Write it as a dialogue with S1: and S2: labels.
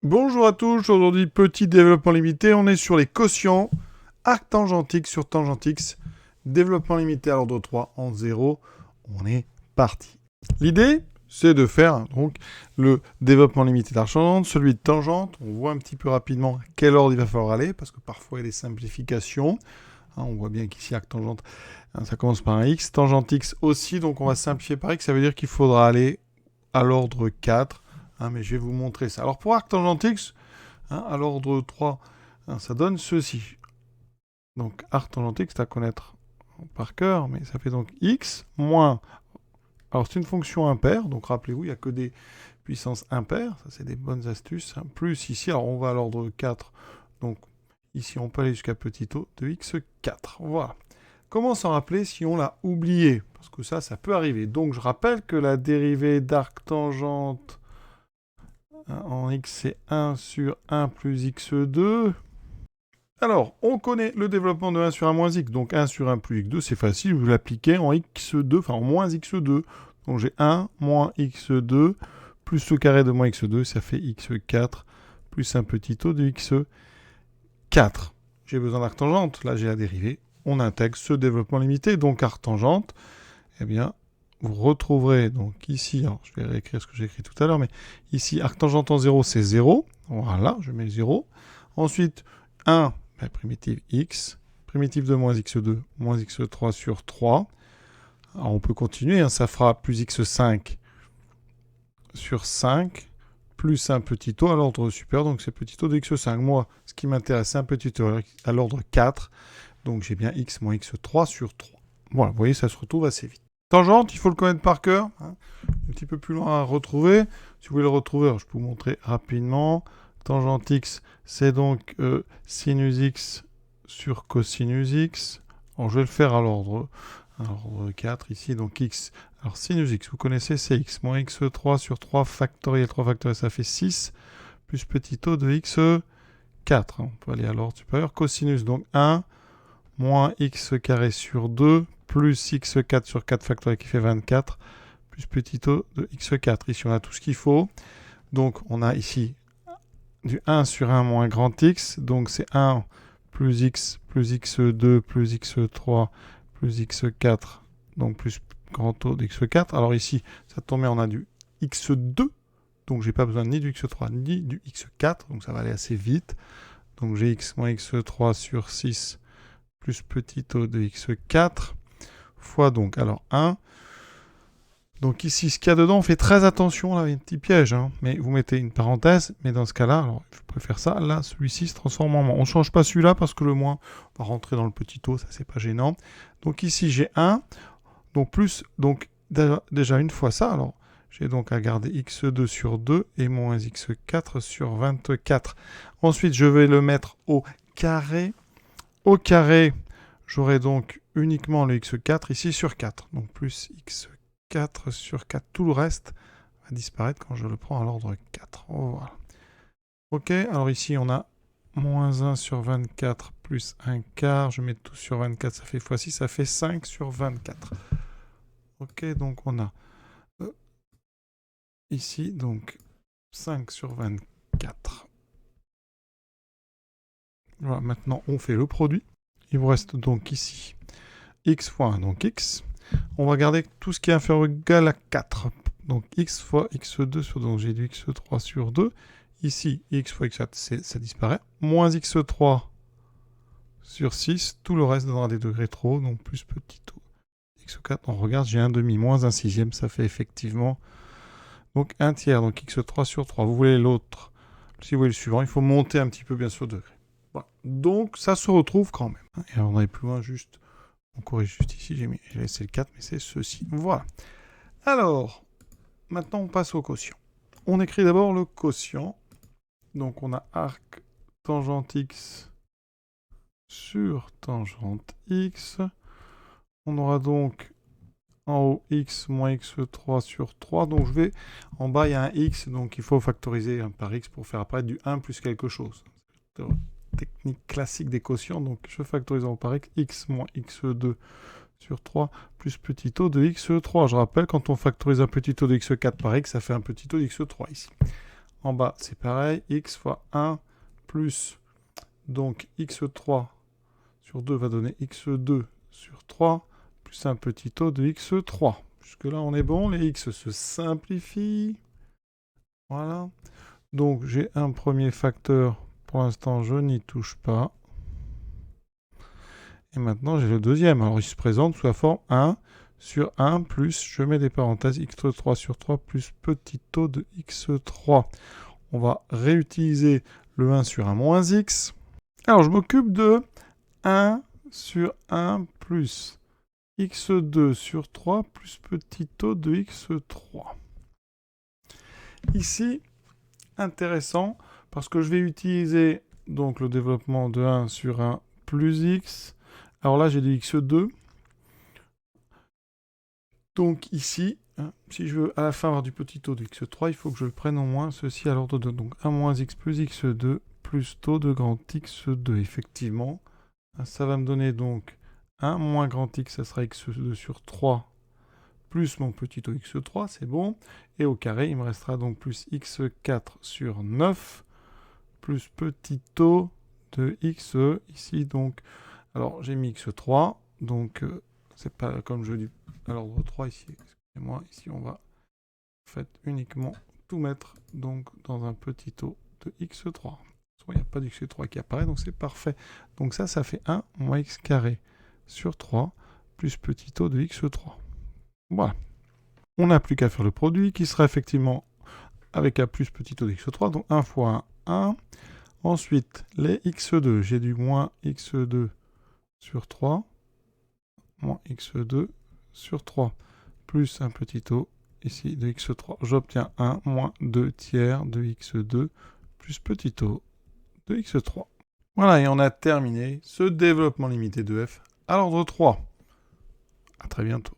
S1: Bonjour à tous, aujourd'hui petit développement limité, on est sur les quotients, arc tangent x sur tangent x, développement limité à l'ordre 3 en 0, on est parti. L'idée, c'est de faire donc le développement limité d'arc tangente, celui de tangente, on voit un petit peu rapidement quel ordre il va falloir aller, parce que parfois il y a des simplifications, on voit bien qu'ici arc tangente, ça commence par un x, tangente x aussi, donc on va simplifier par x, ça veut dire qu'il faudra aller à l'ordre 4, mais je vais vous montrer ça. Alors pour arc tangente x, à l'ordre 3, ça donne ceci. Donc arc tangente x, c'est à connaître par cœur, mais ça fait donc x moins... Alors c'est une fonction impaire, donc rappelez-vous, il n'y a que des puissances impaires, ça c'est des bonnes astuces. Plus ici, alors on va à l'ordre 4, donc ici on peut aller jusqu'à petit o de x4. Voilà. Comment s'en rappeler si on l'a oublié? Parce que ça peut arriver. Donc je rappelle que la dérivée d'arc tangente en x, c'est 1 sur 1 plus x2. Alors, on connaît le développement de 1 sur 1 moins x. Donc 1 sur 1 plus x2, c'est facile. Vous l'appliquez en x2, enfin en moins x2. Donc j'ai 1 moins x2 plus le carré de moins x2, ça fait x4 plus un petit o de x4. J'ai besoin d'arc tangente. Là, j'ai la dérivée. On intègre ce développement limité. Donc arc tangente, eh bien, vous retrouverez donc ici, alors je vais réécrire ce que j'ai écrit tout à l'heure, mais ici, arc tangente en 0, c'est 0. Voilà, je mets 0. Ensuite, 1, primitive x, primitive de moins x2, moins x3 sur 3. Alors on peut continuer, ça fera plus x5 sur 5, plus un petit o à l'ordre supérieur, donc c'est petit o de x5. Moi, ce qui m'intéresse, c'est un petit o à l'ordre 4, donc j'ai bien x moins x3 sur 3. Voilà, vous voyez, ça se retrouve assez vite. Tangente, il faut le connaître par cœur. Un petit peu plus loin à retrouver. Si vous voulez le retrouver, alors je peux vous montrer rapidement. Tangente x, c'est donc sinus x sur cosinus x. Alors je vais le faire à l'ordre 4 ici. Donc x, alors sinus x, vous connaissez, c'est x moins x3 sur 3 factoriel. 3 factoriel, ça fait 6. Plus petit o de x4. On peut aller à l'ordre supérieur. Cosinus, donc 1 moins x carré sur 2 plus x4 sur 4 factoriel qui fait 24, plus petit o de x4. Ici, on a tout ce qu'il faut. Donc, on a ici du 1 sur 1 moins grand x. Donc, c'est 1 plus x2 plus x3 plus x4. Donc, plus grand o de x4. Alors ici, ça tombe bien, on a du x2. Donc, j'ai pas besoin ni du x3 ni du x4. Donc, ça va aller assez vite. Donc, j'ai x moins x3 sur 6 plus petit o de x4 fois donc, alors 1. Donc ici, ce qu'il y a dedans, on fait très attention, là, il y a un petit piège, mais vous mettez une parenthèse, mais dans ce cas-là, alors je préfère ça, là, celui-ci se transforme en moins. On ne change pas celui-là parce que le moins va rentrer dans le petit o, ça c'est pas gênant. Donc ici, j'ai 1, donc plus, donc déjà une fois ça, alors j'ai donc à garder x2 sur 2 et moins x4 sur 24. Ensuite, je vais le mettre au carré. Au carré, j'aurai donc uniquement le x4 ici sur 4. Donc plus x4 sur 4. Tout le reste va disparaître quand je le prends à l'ordre 4. Voilà. Ok, alors ici on a moins 1 sur 24 plus 1 quart. Je mets tout sur 24, ça fait x6, ça fait 5 sur 24. Ok, donc on a ici donc 5 sur 24. Voilà, maintenant on fait le produit. Il vous reste donc ici x fois 1, donc x. On va garder tout ce qui est inférieur ou égal à 4. Donc x fois x2 sur 2. Donc j'ai du x3 sur 2. Ici, x fois x4, ça disparaît. Moins x3 sur 6. Tout le reste donnera des degrés trop. Donc plus petit o. x4, on regarde, j'ai 1 demi. Moins 1 sixième, ça fait effectivement donc 1 tiers. Donc x3 sur 3. Vous voulez l'autre. Si vous voulez le suivant, il faut monter un petit peu bien sûr le degré. Voilà. Donc ça se retrouve quand même. Et alors, on allait plus loin juste. On corrige juste ici, j'ai laissé le 4, mais c'est ceci. Voilà. Alors, maintenant on passe au quotient. On écrit d'abord le quotient. Donc on a arc tangente x sur tangente x. On aura donc en haut x moins x3 sur 3. Donc je vais, en bas il y a un x, donc il faut factoriser par x pour faire apparaître du 1 plus quelque chose. Technique classique des quotients, donc je factorise en par x moins x2 sur 3 plus petit o de x3. Je rappelle, quand on factorise un petit o de x4 par x, ça fait un petit o de x3 ici. En bas, c'est pareil. X fois 1 plus, donc x3 sur 2 va donner x2 sur 3, plus un petit taux de x3. Jusque-là, on est bon. Les x se simplifient. Voilà. Donc, j'ai un premier facteur. Pour l'instant, je n'y touche pas. Et maintenant, j'ai le deuxième. Alors, il se présente sous la forme 1 sur 1 plus, je mets des parenthèses, x3 sur 3 plus petit taux de x3. On va réutiliser le 1 sur 1 moins x. Alors, je m'occupe de 1 sur 1 plus x2 sur 3 plus petit taux de x3. Ici, intéressant, parce que je vais utiliser donc le développement de 1 sur 1 plus x. Alors là, j'ai du x2. Donc ici, si je veux à la fin avoir du petit taux de x3, il faut que je le prenne en moins, ceci à l'ordre de donc 1 moins x plus x2 plus taux de grand x2. Effectivement, ça va me donner donc 1 moins grand x, ça sera x2 sur 3 plus mon petit taux x3, c'est bon. Et au carré, il me restera donc plus x4 sur 9 plus petit taux de x ici. Donc, alors j'ai mis x3, donc c'est pas comme je dis à l'ordre 3 ici. Excusez-moi, ici on va en fait uniquement tout mettre donc dans un petit taux de x3. Il n'y a pas d'x3 qui apparaît, donc c'est parfait. Donc ça fait 1 moins x carré sur 3 plus petit taux de x3. Voilà. On n'a plus qu'à faire le produit qui sera effectivement avec un plus petit taux de x3, donc 1 fois 1, 1. Ensuite, les x2, j'ai du moins x2 sur 3, moins x2 sur 3, plus un petit taux ici de x3. J'obtiens 1 moins 2 tiers de x2 plus petit taux de x3. Voilà, et on a terminé ce développement limité de f à l'ordre 3. À très bientôt.